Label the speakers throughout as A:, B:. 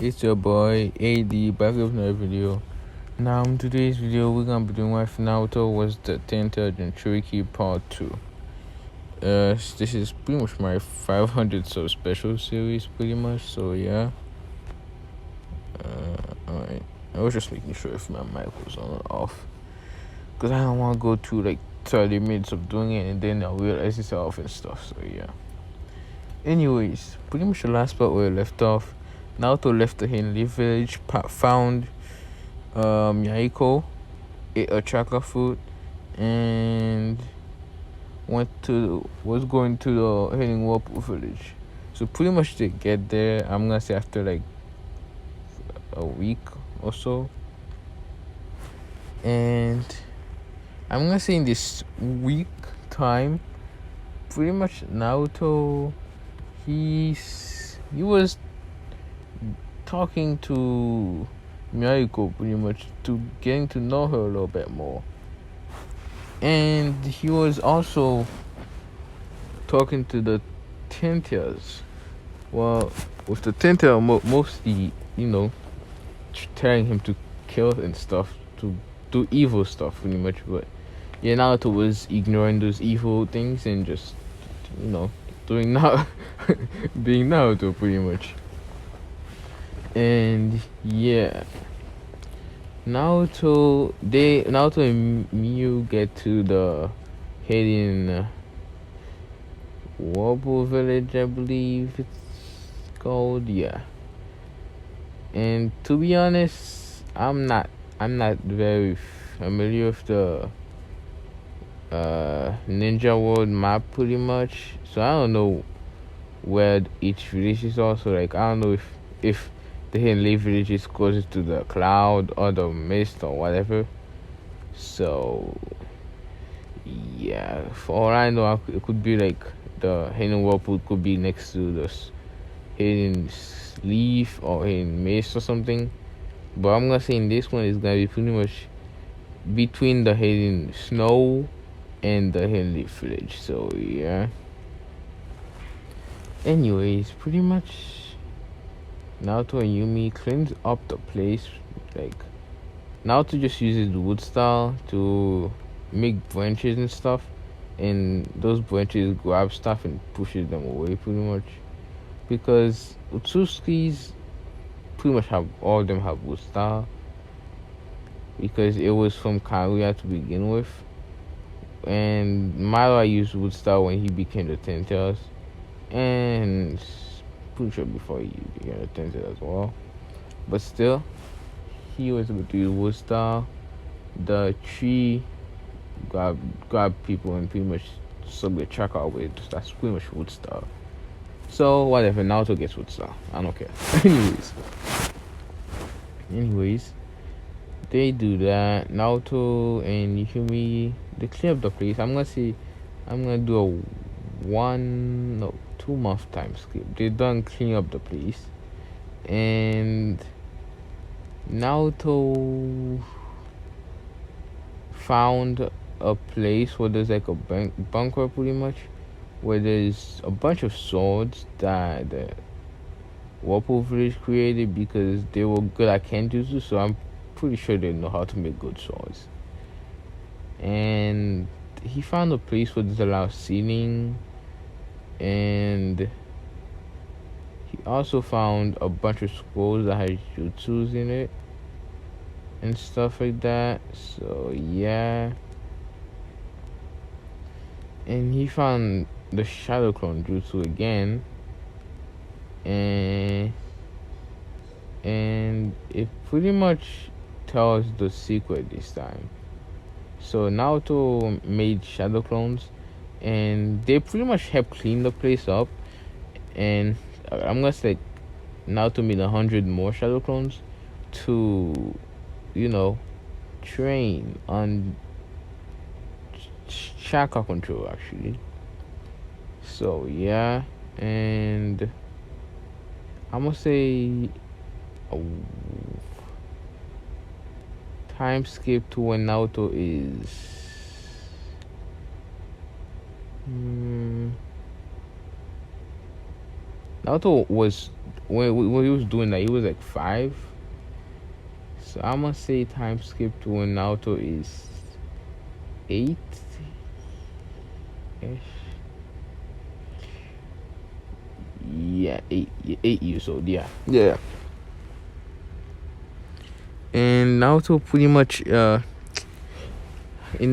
A: It's your boy A.D back with another video. Now in today's video we're gonna be doing with Naruto was the 10th jinchuriki part 2. This is pretty much my 500 sub special series pretty much, so yeah. Alright. I was just making sure if my mic was on or off. Cause I don't wanna go through like 30 minutes of doing it and then I'll realize it's off and stuff, so yeah. Anyways, pretty much the last part where I left off. Naruto left the Henley village, found Yaiko, ate a chakra fruit, and was going to the Hidden Whirlpool village. So pretty much they get there, I'm gonna say after like a week or so. And I'm gonna say in this week time, pretty much Naruto, he was talking to Miyako pretty much, to getting to know her a little bit more. And he was also talking to the Tentias. Well, with the Tentia mostly, telling him to kill and stuff, to do evil stuff pretty much. But yeah, Naruto was ignoring those evil things and just, doing being Naruto pretty much. And yeah, Naruto and Miyu get to the Hidden Whirlpool village, I believe it's called, yeah. And to be honest, I'm not very familiar with the Ninja World map pretty much, so I don't know where each village is. Also, like, I don't know if the Hidden village is closer to the cloud or the mist or whatever. So yeah, for all I know, it could be like the Hidden Whirlpool could be next to the Hidden Leaf or Hidden Mist or something. But I'm gonna say in this one it's gonna be pretty much between the Hidden Snow and the Hidden Leaf village. So yeah. Anyways, pretty much Naruto and Yumi cleans up the place. Like, Naruto just uses the wood style to make branches and stuff, and those branches grab stuff and pushes them away pretty much, because Utsuki's pretty much all of them have wood style, because it was from Kaguya to begin with, and Madara used wood style when he became the Ten Tails, and pretty sure before he became a Ten Tails as well. But still, he was able to use wood style. The tree grab people and pretty much suck the chakra away. That's pretty much wood style. So whatever, Naruto gets wood style. I don't care. Anyways, they do that. Naruto and Yumi, they clean up the place. I'm gonna do a 2-month time skip. They done cleaning up the place, and Naruto found a place where there's like a bunker pretty much, where there's a bunch of swords that the Whirlpool village created because they were good at Kenjutsu, so I'm pretty sure they know how to make good swords. And he found a place where there's a lot of seating, and he also found a bunch of scrolls that had jutsus in it and stuff like that. So yeah, and he found the Shadow Clone Jutsu again, and it pretty much tells the secret this time. So Naruto made Shadow Clones, and they pretty much helped clean the place up, and I'm gonna say Naruto made 100 more Shadow Clones to, train on chakra control actually. So yeah, and I'm gonna say a time skip to when Naruto is Naruto was when he was doing that, he was like 5. So I'm gonna say time skip to when Naruto is 8 ish. Yeah, 8 years old. Yeah, yeah. And Naruto pretty much in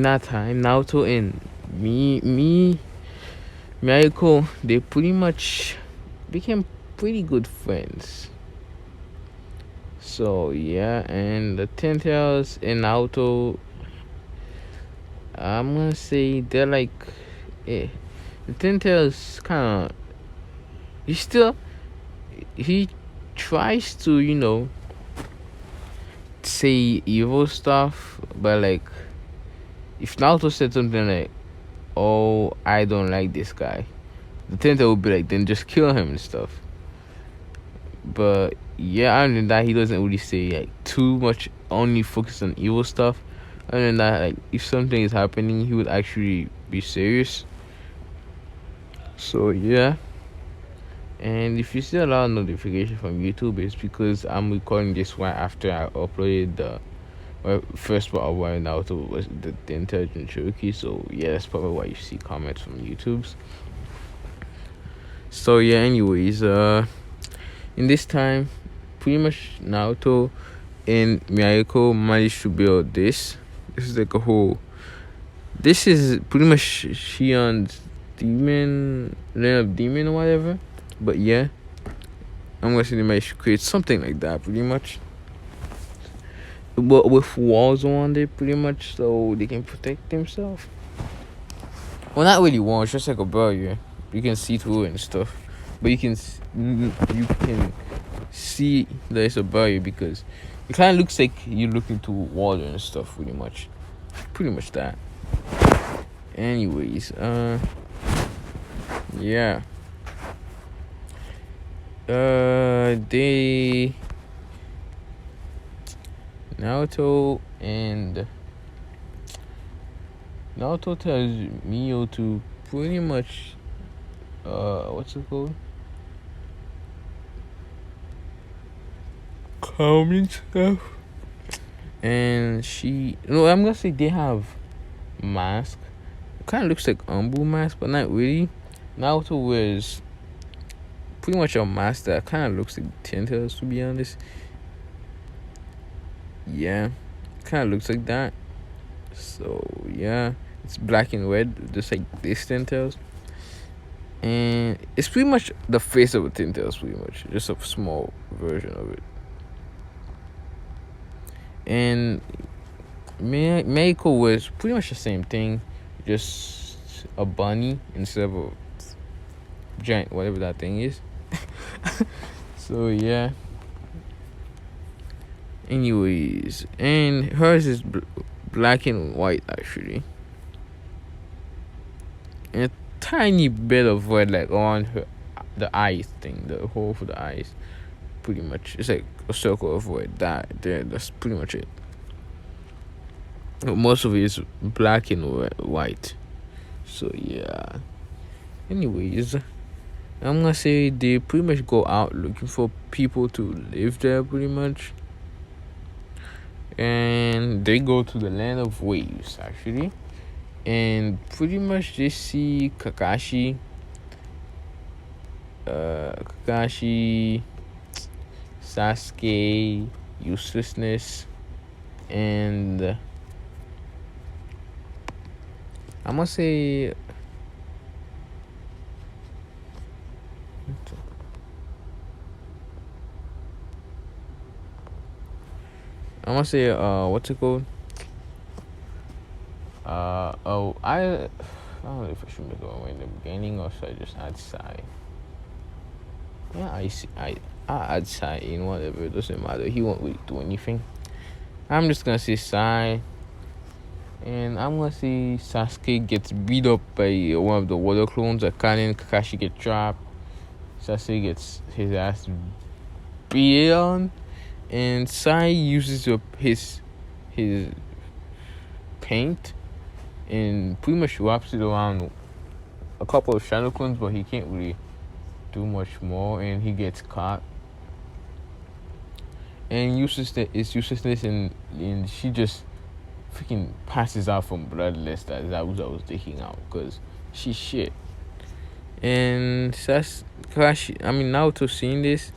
A: that time, Naruto and Miyako, they pretty much became pretty good friends. So yeah, and the Ten Tails and Naruto, I'm gonna say they're like, eh. The Ten Tails kind of he tries to say evil stuff, but like if Naruto said something like, "Oh, I don't like this guy," the Ten Tails would be like, "Then just kill him and stuff." But yeah, other than that, he doesn't really say like too much. Only focus on evil stuff. Other than that, like if something is happening, he would actually be serious. So yeah, and if you see a lot of notification from YouTube, it's because I'm recording this right after I uploaded the first part of why Naruto was the intelligent Cherokee. So yeah, that's probably why you see comments from YouTube's. So yeah, anyways, in this time, pretty much Naruto and Miyako managed to build this. This is like a whole. This is pretty much Shion's demon, land of demon or whatever. But yeah, I'm gonna say they managed to create something like that, pretty much. But with walls on it, pretty much, so they can protect themselves. Well, not really walls, just like a barrier. You can see through it and stuff. But you can see that it's a barrier because it kind of looks like you're looking through water and stuff. Pretty much that. Anyways, yeah. They Naruto tells Mio to pretty much what's it called? Calming stuff. And I'm gonna say they have mask. It kind of looks like Umbu mask, but not really. Naruto wears pretty much a mask that kind of looks like Ten Tails, to be honest. Yeah, kind of looks like that. So yeah, it's black and red, just like this Ten Tails. And it's pretty much the face of a Ten Tails, pretty much, just a small version of it. And Meiko was pretty much the same thing, just a bunny instead of a giant whatever that thing is. So yeah. Anyways, and hers is black and white actually, and a tiny bit of red like on the eyes thing, the hole for the eyes. Pretty much, it's like a circle of red. That's pretty much it. Most of it is black and white. So yeah. Anyways, I'm gonna say they pretty much go out looking for people to live there, pretty much. And they go to the land of waves, actually. And pretty much they see Kakashi, Sasuke, uselessness, and I'm gonna say what's it called? I don't know if I should make it in the beginning or should I just add Sai. Yeah, I add Sai in whatever, it doesn't matter. He won't really do anything. I'm just gonna say Sai. And I'm gonna say Sasuke gets beat up by one of the water clones. Kakashi gets trapped. Sasuke gets his ass beat on. And Sai uses his paint and pretty much wraps it around a couple of shadow clones, but he can't really do much more, and he gets caught. And it's useless, and she just freaking passes out from bloodless that Zabuza was taking out because she's shit. And that's Kakashi. I mean, Naruto seeing this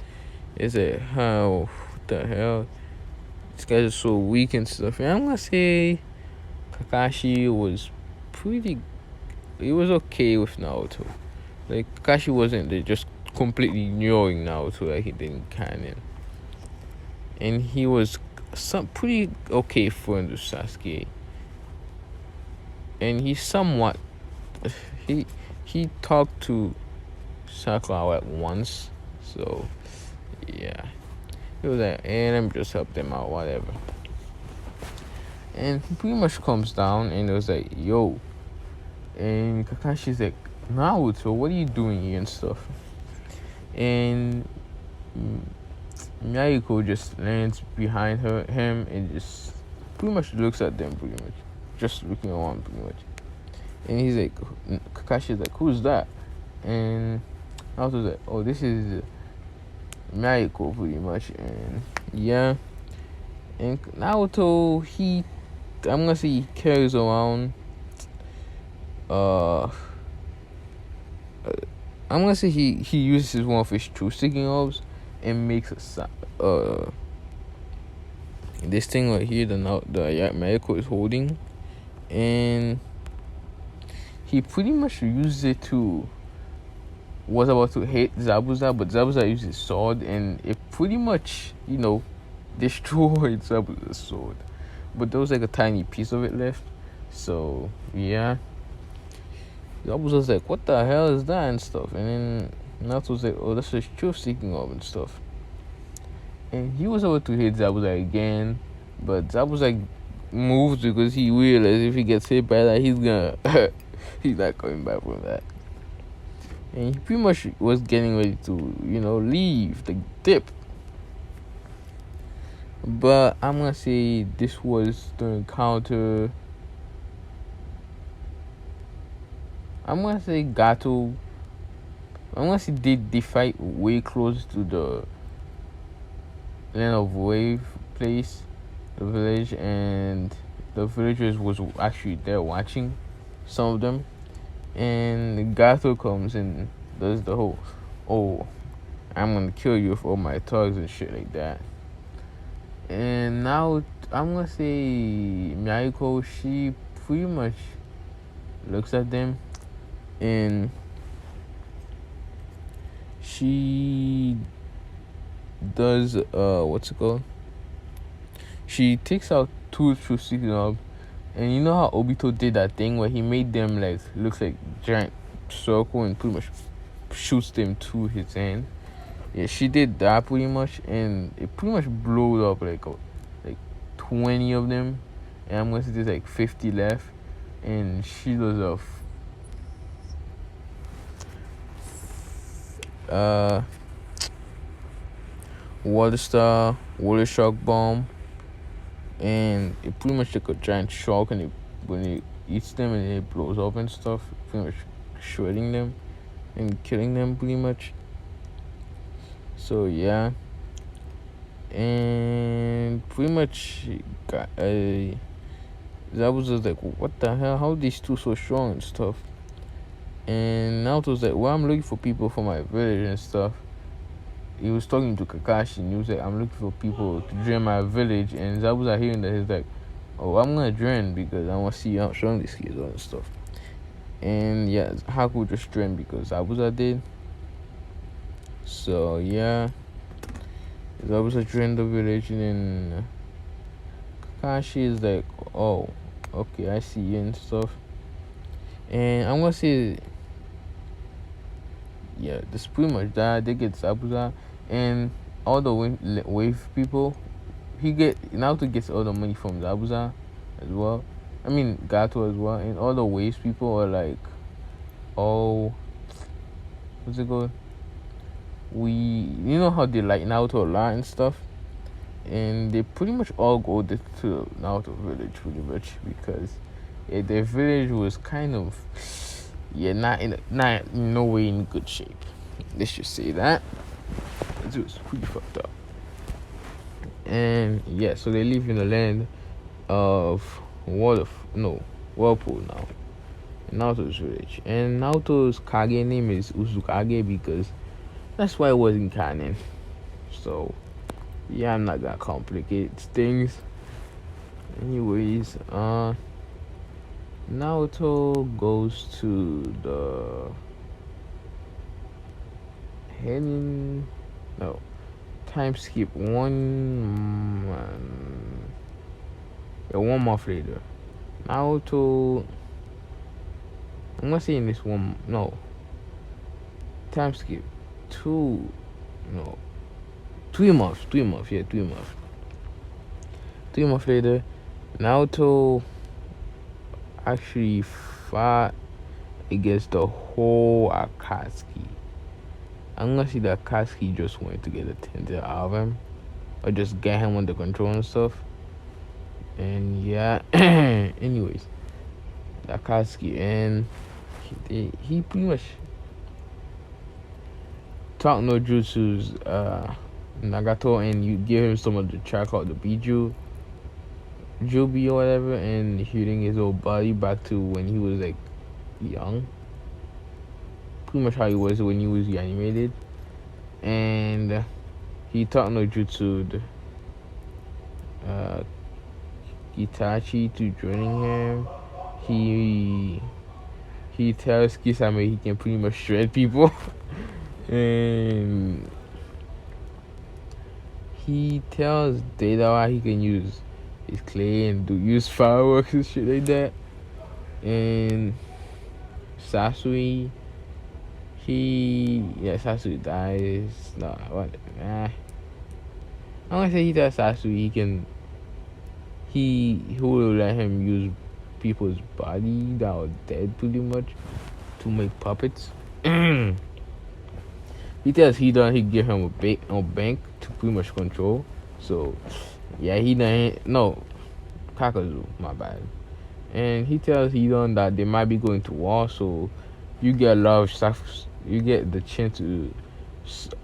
A: is like, how what the hell? These guys are so weak and stuff. And I'm gonna say Kakashi was pretty. It was okay with Naruto. Like Kakashi wasn't just completely ignoring Naruto like he didn't canon. And he was some pretty okay friend with Sasuke. And he somewhat he talked to Sakura at once, so yeah. He was like, and let me just help them out, whatever. And he pretty much comes down and it was like, yo. And Kakashi's like, Naruto, what are you doing here and stuff? And Miyako just lands behind him and just pretty much looks at them pretty much. Just looking around pretty much. And he's like, Kakashi's like, who's that? And Naruto's like, oh, this is Miyako pretty much. And yeah. And Naruto, I'm gonna say he carries around I'm gonna say he uses one of his true sticking orbs and makes this thing right here the Miyako is holding, and he pretty much uses it to was about to hit Zabuza, but Zabuza used his sword and it pretty much, destroyed Zabuza's sword. But there was like a tiny piece of it left. So yeah. Zabuza's like, what the hell is that and stuff? And then Naruto's like, oh, that's his truth seeking orb and stuff. And he was about to hit Zabuza again, but Zabuza moves because he realized if he gets hit by that, he's not coming back from that. And he pretty much was getting ready to, leave the dip. But I'm gonna say this was the encounter. I'm gonna say Gato. I'm gonna say they fight way close to the Land of Wave place, the village, and the villagers was actually there watching, some of them. And Gato comes and does the whole, oh, I'm gonna kill you with all my thugs and shit like that. And now I'm gonna say Miyako, she pretty much looks at them and she does what's it called? She takes out two true seeking orbs, and you know how Obito did that thing where he made them like looks like giant circle and pretty much shoots them to his hand. Yeah, she did that pretty much, and it pretty much blew up like 20 of them, and I'm gonna say there's like 50 left, and she does a water shark bomb, and it pretty much like a giant shark, and when it eats them and it blows up and stuff, pretty much shredding them and killing them pretty much. So yeah, and pretty much got that was just like, what the hell? How are these two so strong and stuff? And Naruto was like, well, I'm looking for people for my village and stuff. He was talking to Kakashi and he was like, I'm looking for people to join my village. And Zabuza hearing that, he's like, oh, I'm gonna join because I want to see how strong these kids are and stuff. And yeah, Haku just joined because Zabuza did. So yeah, Zabuza joined the village, and then Kakashi is like, oh, okay, I see you and stuff. And I'm gonna say, yeah, this pretty much that. They get Zabuza and all the wave people. Naruto gets all the money from Zabuza as well. I mean Gato as well, and all the waves people are like, oh, what's it called? You know how they like Naruto a lot and stuff, and they pretty much all go to Naruto village pretty much because their village was kind of not in no way in good shape. Let's just say that. It was pretty fucked up. And yeah, so they live in the land of Whirlpool now. Naruto's village. And Naruto's Kage name is Uzukage because that's why it wasn't canon. So yeah, I'm not gonna complicate things. Anyways, Naruto goes to the heading no time skip one one month later. Naruto, I'm gonna say in this one time skip 3 months 3 months later, Naruto actually fought against the whole Akatsuki. I'm gonna see that Akatsuki just wanted to get a tender out of him, or just get him under control and stuff. And yeah, anyways, the Akatsuki, and he pretty much taught no jutsus Nagato, and you give him some of the chakra called the Biju Jubi or whatever, and healing his old body back to when he was like young. Pretty much how he was when he was animated. And he taught no jutsu Itachi to joining him. He tells Kisame he can pretty much shred people. And he tells Deidara he can use his clay and use fireworks and shit like that. And Sasui, Sasui dies. No, what? I'm gonna say he tells Sasui he will let him use people's body that are dead pretty much to make puppets. He tells he give him a bank to pretty much control. So yeah, Kakazu, my bad. And he tells that they might be going to war, so you get a lot of stuff. You get the chance to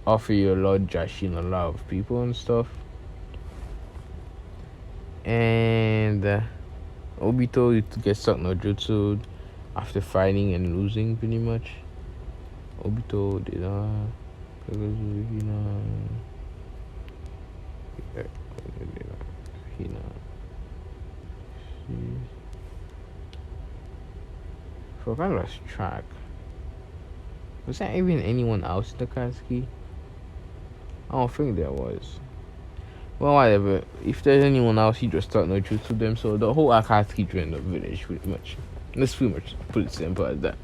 A: offer your Lord Jashin a lot of people and stuff. And Obito gets stuck no jutsu after fighting and losing pretty much. Obito did forgot lost track. Was there even anyone else in the Katsuki? I don't think there was. Well, whatever. If there's anyone else, he just taught no truth to them. So the whole Akatsuki joined the village, pretty much. Let's pretty much put it simple as that.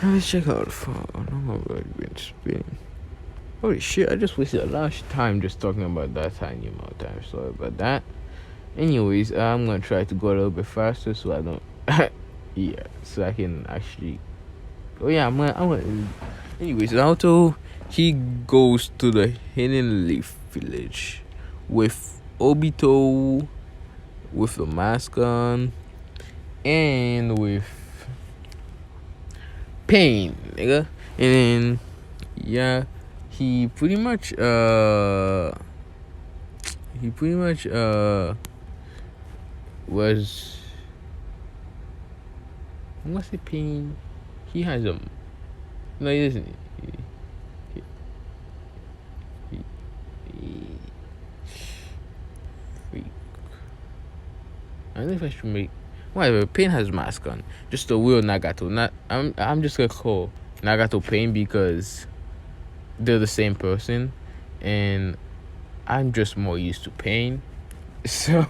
A: Let's check out the phone. I don't know what I've been spinning. Holy shit, I just wasted a lot of time just talking about that tiny amount of time. Sorry about that. Anyways, I'm gonna try to go a little bit faster so I don't so I can actually anyways, Naruto, he goes to the Hidden Leaf village with Obito, with the mask on, and with Pain, nigga. And then he pretty much was, I'm gonna say Pain. He has no, he doesn't. Freak. I don't know if I should make whatever. Pain has mask on. Just the real Nagato. I'm just gonna call Nagato Pain because they're the same person, and I'm just more used to Pain. So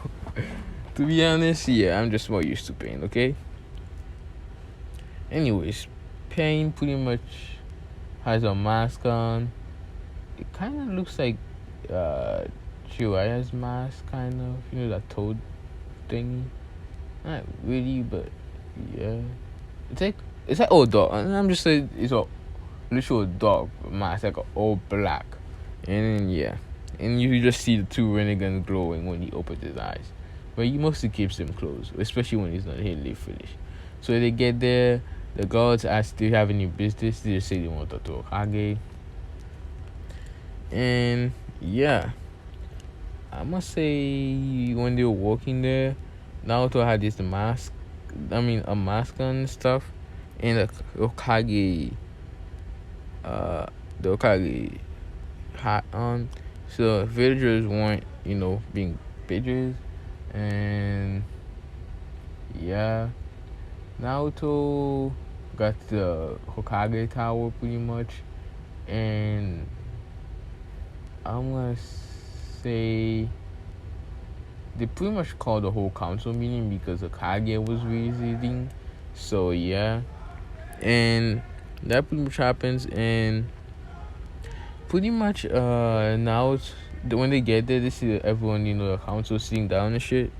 A: to be honest, I'm just more used to Pain. Okay. Anyways, Pain pretty much has a mask on. It kind of looks like Jiraiya's mask, kind of. That toad thingy. Not really, but yeah. It's like old dog. I'm just saying it's a literal dog mask, like all black. And then, and you just see the two renegades glowing when he opens his eyes. But he mostly keeps them closed, especially when he's not here late finish. So they get there. The guards asked, "Do you have any business?" They just say they want to talk Hokage. And yeah, I must say when they were walking there, Naruto had this mask. I mean, a mask on and stuff, and uh, the Okage hat on. So villagers weren't, being bitches, and yeah, Naruto got the Hokage Tower pretty much, and I'm gonna say they pretty much called the whole council meeting because the Kage was visiting. So yeah, and that pretty much happens, and pretty much now when they get there, they see everyone, the council sitting down and shit,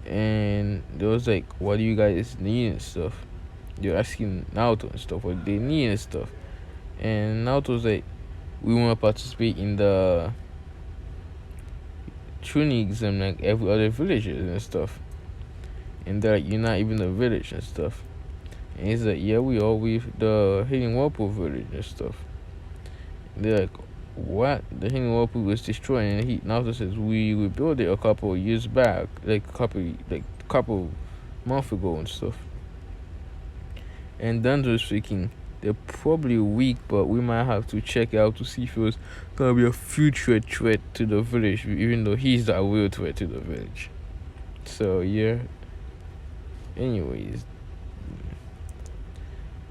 A: and they was like, "What do you guys need and stuff?" They're asking Naruto and stuff what they need and stuff, and Naruto was like, "We want to participate in the tuning exam like every other villages and stuff." And they're like, "You're not even a village and stuff." And he's like, "Yeah, we are. We the Hidden Whirlpool village and stuff." And they're like, "What? The Hidden Whirlpool was destroyed?" And he Naruto says, "We rebuilt it a couple of years back, like couple months ago and stuff." And Danzo's thinking, "They're probably weak, but we might have to check out to see if it was gonna be a future threat to the village, even though he's the real threat to the village." So yeah. Anyways,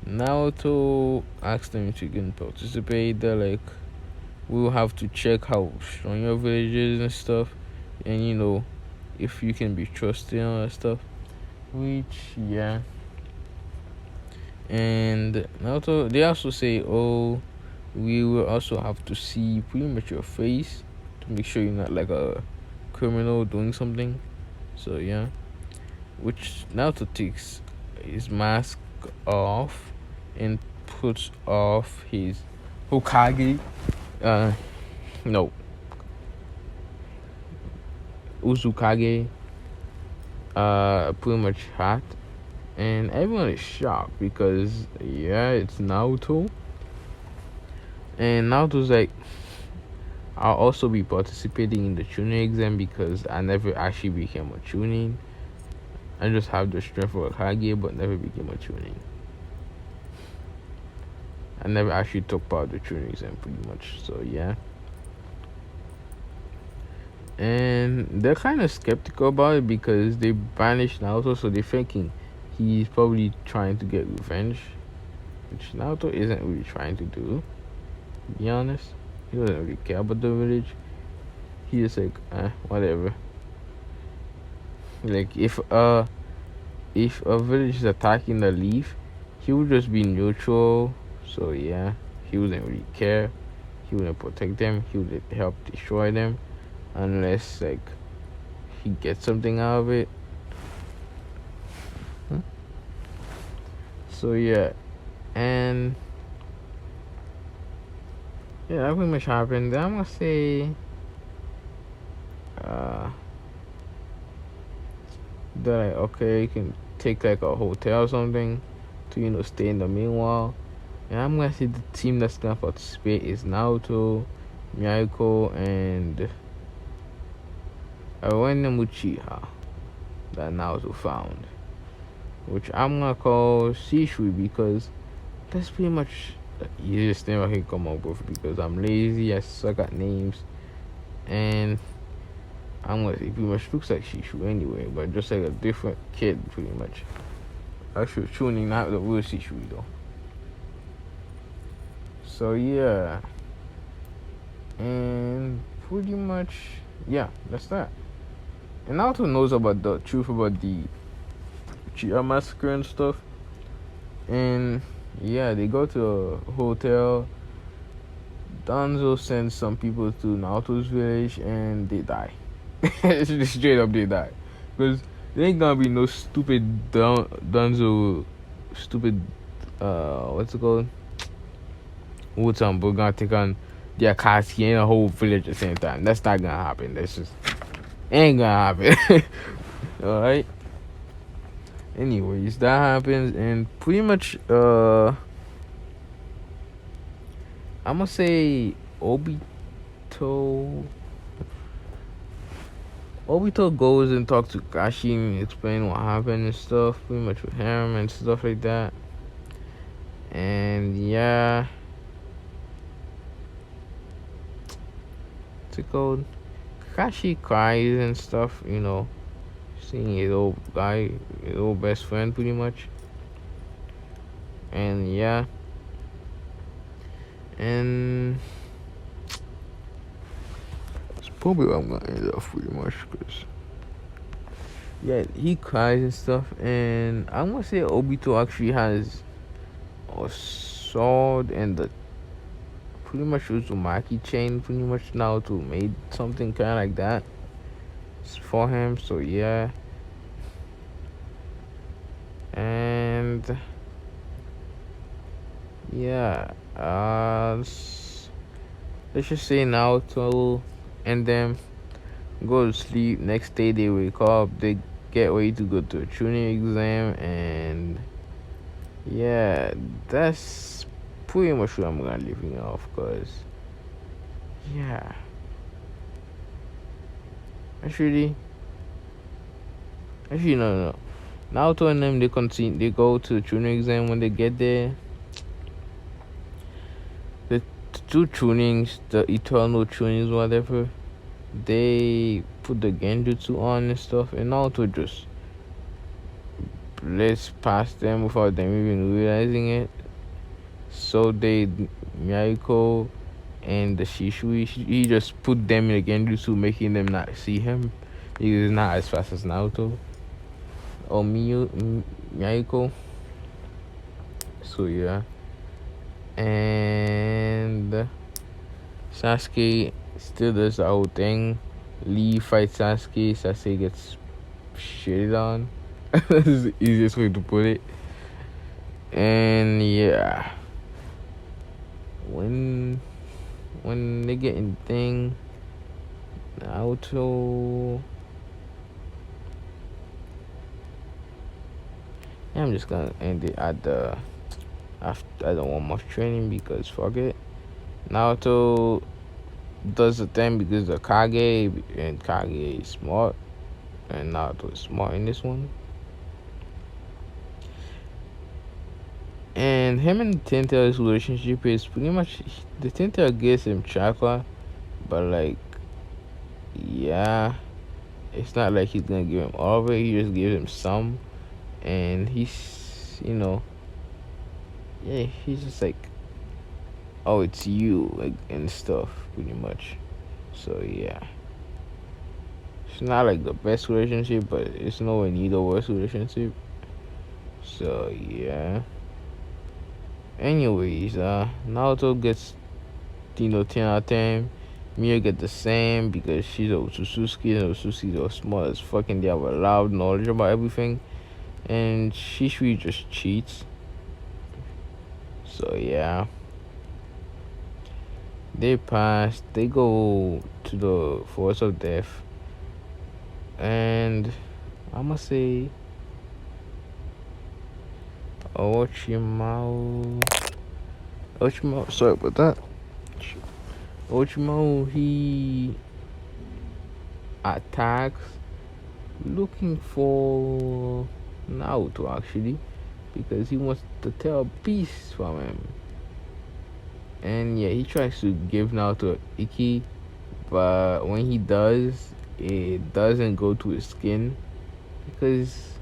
A: Naruto asked them if you can participate. They're like, "We'll have to check how strong your village is and stuff, and if you can be trusted and all that stuff." Which yeah. And Naruto, they also say, "Oh, we will also have to see pretty much your face to make sure you're not like a criminal doing something." So yeah, which Naruto takes his mask off and puts off his Hokage, no, Uzukage, pretty much hat, and everyone is shocked because yeah, it's Naruto, and Naruto's like, "I'll also be participating in the tuning exam because I never actually became a tuning. I just have the strength of a Hokage, but never became a tuning. I never actually took part of the tuning exam, pretty much." So yeah, and they're kind of skeptical about it because they banished Naruto, so they're thinking he's probably trying to get revenge, which Naruto isn't really trying to do. To be honest, he doesn't really care about the village. He's just like, whatever. Like if a village is attacking the leaf, he would just be neutral. So yeah, he wouldn't really care. He wouldn't protect them. He would help destroy them, unless like he gets something out of it. So yeah, and yeah, that pretty much happened. Then I'm gonna say, they're like, "Okay, you can take like a hotel or something to stay in the meanwhile." And I'm gonna say the team that's gonna participate is Naruto, Miyako, and a random Uchiha that Naruto found, which I'm gonna call Shishui because that's pretty much the easiest name I can come up with because I'm lazy, I suck at names, and I'm gonna say pretty much looks like Shishu anyway, but just like a different kid pretty much. Actually, tuning not the real Shishu though. So yeah, and pretty much yeah, that's that. And Naruto knows about the truth about the Uchiha massacre and stuff. And yeah, they go to a hotel. Danzo sends some people to Naruto's village and they die. Straight up, they die. Because there ain't gonna be no stupid Danzo, stupid, what's it called? We're gonna take on the Akatsuki and the whole village at the same time. That's not gonna happen. That's just ain't gonna happen. Alright? Anyways, that happens, and pretty much I'm gonna say Obito. Obito goes and talks to Kashi and explain what happened and stuff, pretty much with him and stuff like that. And yeah, it's called. Kakashi cries and stuff, seeing his old guy, his old best friend, pretty much. And yeah, and it's probably where I'm gonna end up pretty much, cause yeah, he cries and stuff. And I'm gonna say Obito actually has a sword and the pretty much Uzumaki chain, pretty much now to made something kind of like that for him. So yeah, and yeah, let's just say Naruto and them go to sleep. Next day they wake up, they get ready to go to a tuning exam, and yeah, that's pretty much what I'm gonna leaving off. Cause yeah, actually, no. Naruto and them, they go to the tuning exam. When they get there, the two tunings, the eternal tunings, whatever, they put the genjutsu on and stuff, and Naruto just blitz past them without them even realizing it. So they, Miyako and the Shishui, he just put them in the genjutsu, making them not see him because he's not as fast as Naruto or Miyako. So yeah, and Sasuke still does the whole thing. Lee fights Sasuke. Sasuke gets shitted on. That's the easiest way to put it. And yeah, when they get in the thing, Naruto. Yeah, I'm just gonna end it at the after. I don't want much training because fuck it. Naruto does the thing because the Kage, and Kage is smart, and Naruto is smart in this one. And him and Tenta's relationship is pretty much the Tenta gives him chakra, but like, yeah, it's not like he's gonna give him all of it. He just gives him some, and he's, yeah, he's just like, oh, it's you, like, and stuff, pretty much. So yeah, it's not like the best relationship, but it's nowhere near the worst relationship. So yeah. Anyways, Naruto gets 10 out of 10. Mia get the same because she's a Otsutsuki, and Otsutsuki are smart as fucking. They have a loud knowledge about everything, and Shishui just cheats. So yeah, they pass. They go to the Forest of Death, and I'ma say Orochimaru. Sorry about that. Orochimaru, he attacks looking for Naruto actually, because he wants to tell a piece from him. And yeah, he tries to give Naruto Iki, but when he does, it doesn't go to his skin because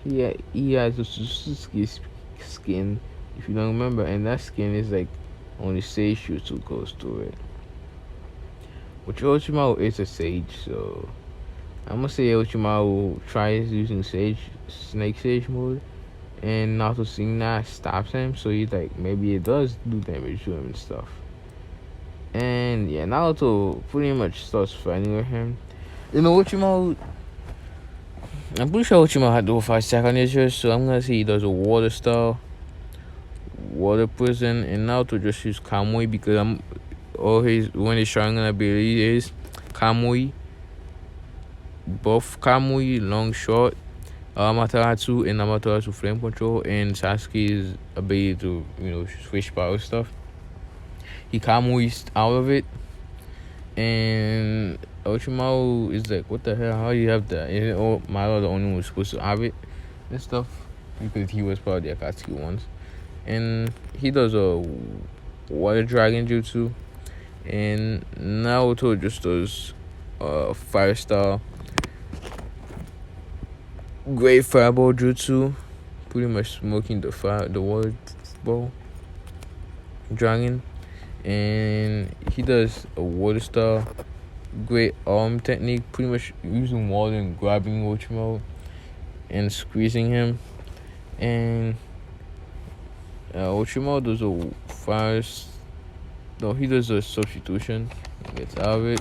A: he has a Suzuki skin, if you don't remember, and that skin is like only Sage Jutsu goes to it. Which Orochimaru is a Sage, so I'm gonna say Orochimaru tries using Snake Sage mode, and Naruto seeing that stops him, so he's like, maybe it does do damage to him and stuff. And yeah, Naruto pretty much starts fighting with him. Orochimaru, I'm pretty sure Orochimaru had over 5 on nature, so I'm gonna say he does a water style, water prison, and Naruto just use Kamui because when his Sharingan ability is Kamui, both Kamui, long, short, Amaterasu and Amaterasu flame control, and Sasuke's ability to switch power stuff. He Hikamu's out of it, and Orochimaru is like, what the hell? How do you have that? And Madara the only one who's supposed to have it and stuff because he was part of the Akatsuki ones, and he does a water dragon jutsu, and Naruto just does fire style great fireball jutsu, pretty much smoking the water ball dragon, and he does a water style great arm technique, pretty much using water and grabbing Orochimaru and squeezing him, and Orochimaru does a fire. No, he does a substitution, gets out of it,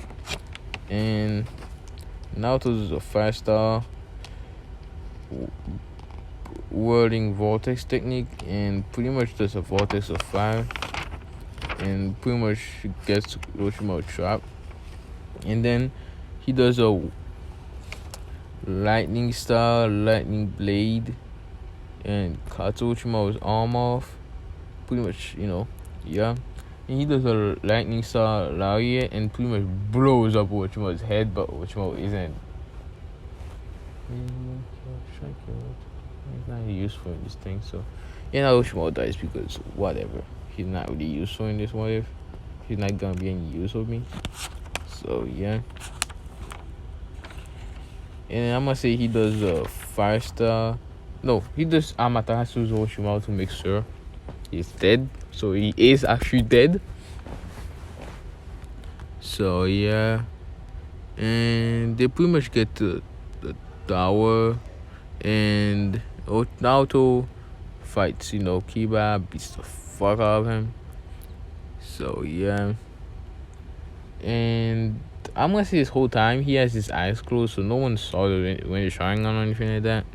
A: and Naruto does a fire style whirling vortex technique, and pretty much does a vortex of fire, and pretty much gets Orochimaru trapped, and then he does a lightning style lightning blade and cuts Orochimaru's arm off, pretty much, yeah. And he does a lightning style lariat and pretty much blows up Orochimaru's head, but Orochimaru isn't. He's not useful in this thing, so Orochimaru dies because whatever. He's not really useful in this what if. He's not gonna be any use of me. So yeah. And I'm gonna say he does a fire style. No, he does Amaterasu's Orochimaru to make sure he's dead. So he is actually dead. So yeah. And they pretty much get to the tower, and Naruto fights, Kiba, beats the fuck out of him. So yeah. And I'm gonna say this whole time he has his eyes closed, so no one saw when he's Sharingan or anything like that.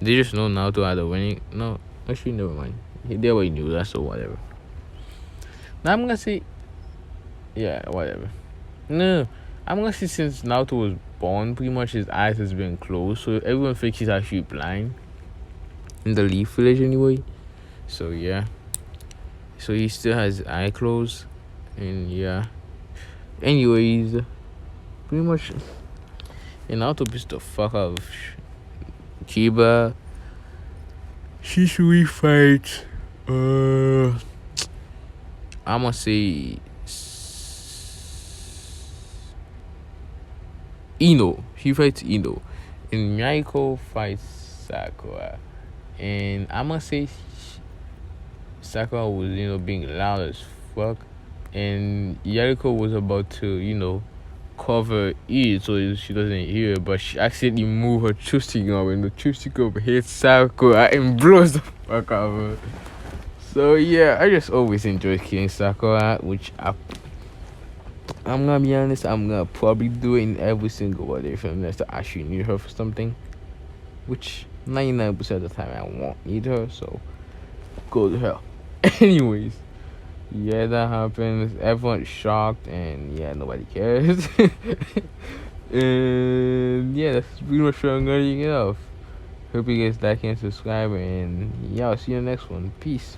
A: They just know Naruto had a winning. No, actually, never mind. They already knew that, so whatever. Now I'm gonna say, yeah, whatever. No, I'm gonna say since Naruto was born, pretty much his eyes has been closed, so everyone thinks he's actually blind. In the Leaf Village, anyway. So yeah. So he still has his eye closed, and yeah. Anyways, pretty much, and Naruto beats the fuck out of Chiba. Shisui fights. I'm gonna say Ino. He fights Ino, and Miyako fights Sakura. And I'm gonna say Sakura was, being loud as fuck, and Yariko was about to, cover it so she doesn't hear it, but she accidentally moved her chopstick up, and the chopstick up hits Sakura and blows the fuck out of her. So yeah, I just always enjoy killing Sakura, which I'm gonna be honest, I'm gonna probably do it in every single one if unless I actually need her for something, which 99% of the time I won't need her, so go to hell. Anyways, yeah, that happens. Everyone's shocked, and yeah, nobody cares. And yeah, that's pretty much what I'm gonna get off. Hope you guys like and subscribe, and yeah, I'll see you in the next one. Peace.